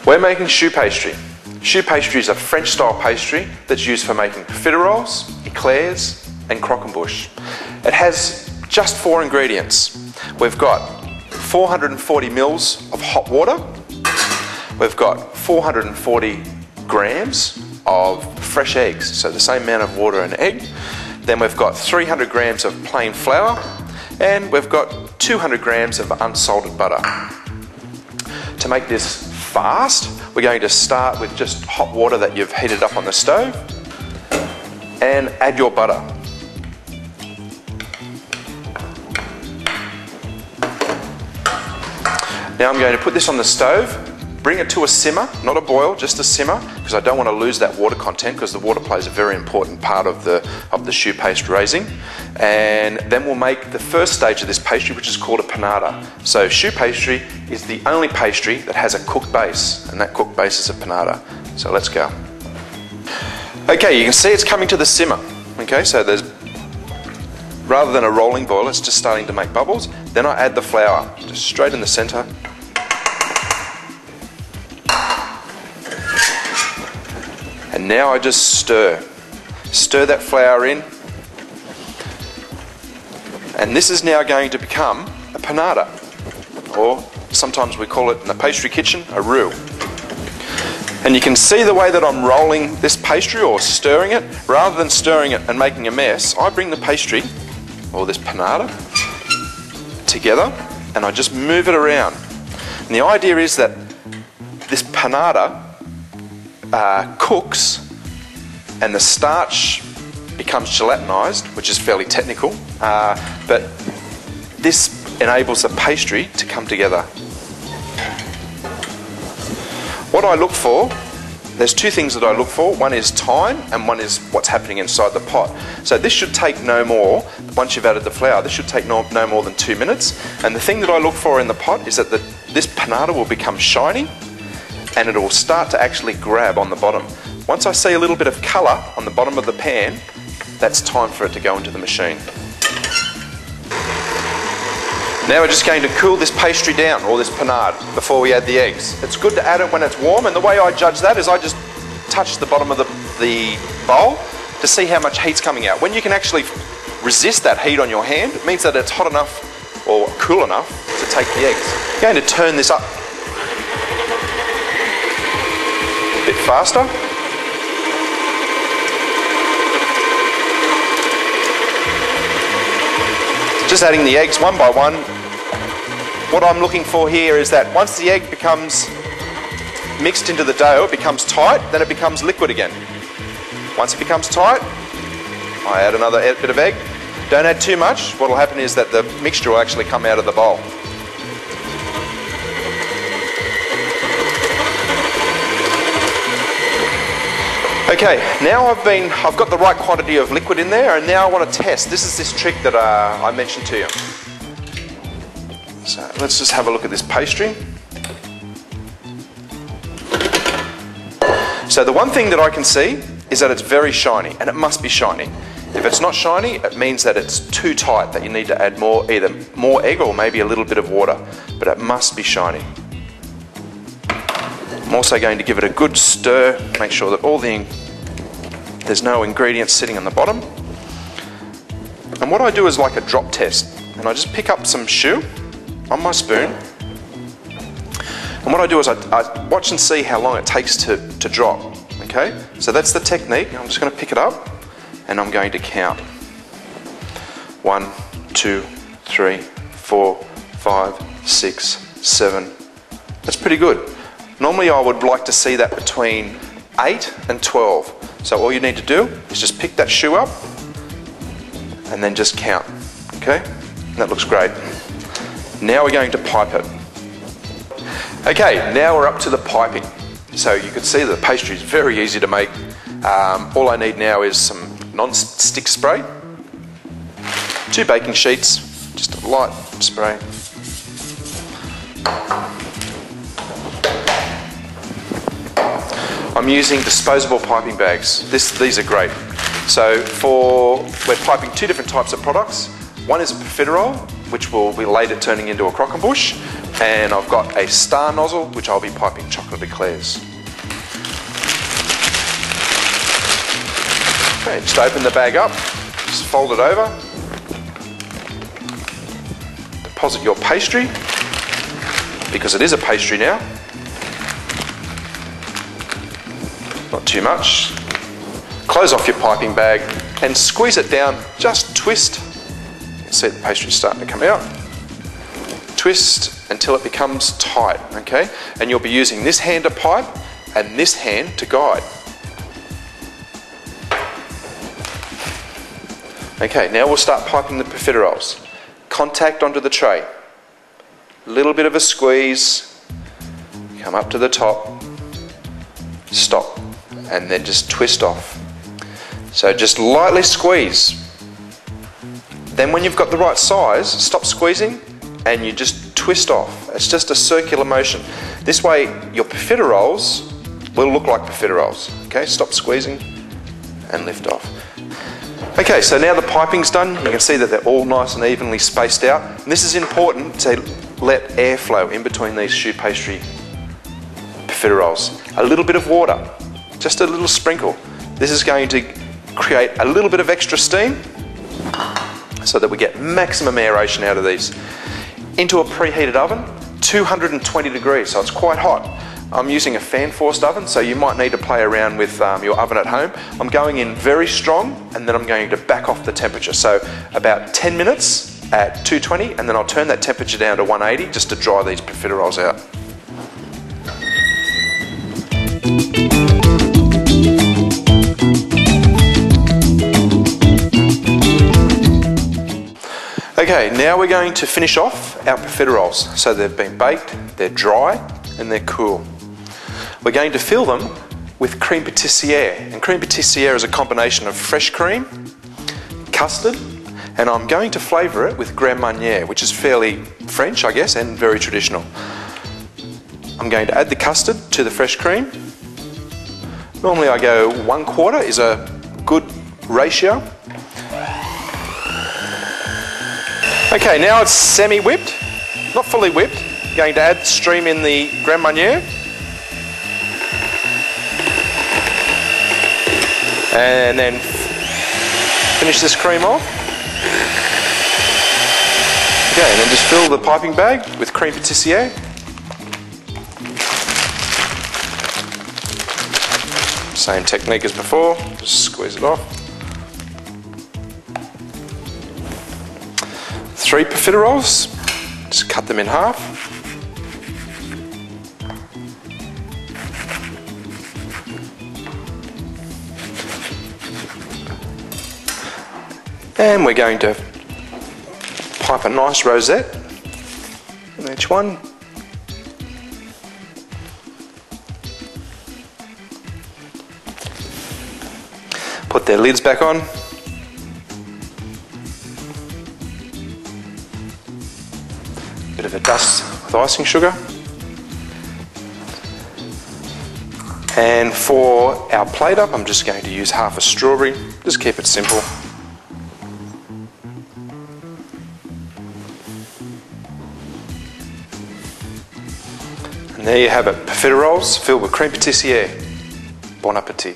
We're making choux pastry. Choux pastry is a French style pastry that's used for making profiteroles, eclairs and croquembouche. It has just 4 ingredients. We've got 440 mils of hot water. We've got 440 grams of fresh eggs, so the same amount of water and egg. Then we've got 300 grams of plain flour, and we've got 200 grams of unsalted butter. To make this fast, we're going to start with just hot water that you've heated up on the stove, and add your butter. Now I'm going to put this on the stove, bring it to a simmer, not a boil, just a simmer, because I don't want to lose that water content, because the water plays a very important part of the choux paste raising. And then we'll make the first stage of this pastry, which is called a panada. So choux pastry is the only pastry that has a cooked base, and that cooked base is a panada. So let's go. Okay, you can see it's coming to the simmer. Okay, so there's, rather than a rolling boil, it's just starting to make bubbles. Then I add the flour, just straight in the center. And now I just stir that flour in, and this is now going to become a panada, or sometimes we call it in the pastry kitchen a roux. And you can see the way that I'm rolling this pastry or stirring it. Rather than stirring it and making a mess, I bring the pastry, or this panada, together, and I just move it around. And the idea is that this panada cooks, and the starch becomes gelatinized, which is fairly technical, but this enables the pastry to come together. What I look for, there's 2 things that I look for. One is time, and one is what's happening inside the pot. So this should take no more, once you've added the flour, this should take no more than 2 minutes. And the thing that I look for in the pot is that this panada will become shiny, and it will start to actually grab on the bottom. Once I see a little bit of colour on the bottom of the pan, that's time for it to go into the machine. Now we're just going to cool this pastry down, or this panade, before we add the eggs. It's good to add it when it's warm, and the way I judge that is I just touch the bottom of the bowl to see how much heat's coming out. When you can actually resist that heat on your hand, it means that it's hot enough or cool enough to take the eggs. I'm going to turn this up a bit faster. Just adding the eggs one by one. What I'm looking for here is that once the egg becomes mixed into the dough, it becomes tight, then it becomes liquid again. Once it becomes tight, I add another bit of egg. Don't add too much. What will happen is that the mixture will actually come out of the bowl. Okay, now I've got the right quantity of liquid in there, and now I want to test. This is this trick that I mentioned to you. So let's just have a look at this pastry. So the one thing that I can see is that it's very shiny, and it must be shiny. If it's not shiny, it means that it's too tight, that you need to add more, either more egg or maybe a little bit of water, but it must be shiny. I'm also going to give it a good stir, make sure that there's no ingredients sitting on the bottom. And what I do is like a drop test, and I just pick up some choux on my spoon, and what I do is I watch and see how long it takes to drop. Okay, so that's the technique. I'm just going to pick it up, and I'm going to count. 1, 2, 3, 4, 5, 6, 7. That's pretty good. Normally I would like to see that between 8 and 12. So all you need to do is just pick that choux up and then just count. Okay? And that looks great. Now we're going to pipe it. Okay, now we're up to the piping. So you can see the pastry is very easy to make. All I need now is some non-stick spray, 2 baking sheets, just a light spray. I'm using disposable piping bags. These are great. So we're piping 2 different types of products. One is a profiterole which will be later turning into a croquembouche, and I've got a star nozzle, which I'll be piping chocolate eclairs. Okay, just open the bag up, just fold it over, deposit your pastry, because it is a pastry now, not too much. Close off your piping bag and squeeze it down, just twist. You can see the pastry's starting to come out. Twist until it becomes tight, okay? And you'll be using this hand to pipe and this hand to guide. Okay, now we'll start piping the profiteroles. Contact onto the tray. Little bit of a squeeze, come up to the top, stop, and then just twist off. So just lightly squeeze. Then when you've got the right size, stop squeezing and you just twist off. It's just a circular motion. This way your profiteroles will look like profiteroles. Okay, stop squeezing and lift off. Okay, so now the piping's done. You can see that they're all nice and evenly spaced out. And this is important to let air flow in between these choux pastry profiteroles. A little bit of water, just a little sprinkle. This is going to create a little bit of extra steam so that we get maximum aeration out of these. Into a preheated oven, 220 degrees, so it's quite hot. I'm using a fan-forced oven, so you might need to play around with your oven at home. I'm going in very strong, and then I'm going to back off the temperature. So about 10 minutes at 220, and then I'll turn that temperature down to 180 just to dry these profiteroles out. Okay, now we're going to finish off our profiteroles. So they've been baked, they're dry, and they're cool. We're going to fill them with crème pâtissière, and crème pâtissière is a combination of fresh cream, custard, and I'm going to flavour it with Grand Marnier, which is fairly French, I guess, and very traditional. I'm going to add the custard to the fresh cream. Normally I go 1/4 is a good ratio. Okay, now it's semi-whipped, not fully whipped. Going to add stream in the Grand Marnier. And then finish this cream off. Okay, and then just fill the piping bag with crème pâtissière. Same technique as before, just squeeze it off. 3 profiteroles, just cut them in half. And we're going to pipe a nice rosette in each one. Put their lids back on. Bit of a dust with icing sugar. And for our plate up, I'm just going to use half a strawberry. Just keep it simple. And there you have it, profiteroles filled with crème pâtissière. Bon appétit.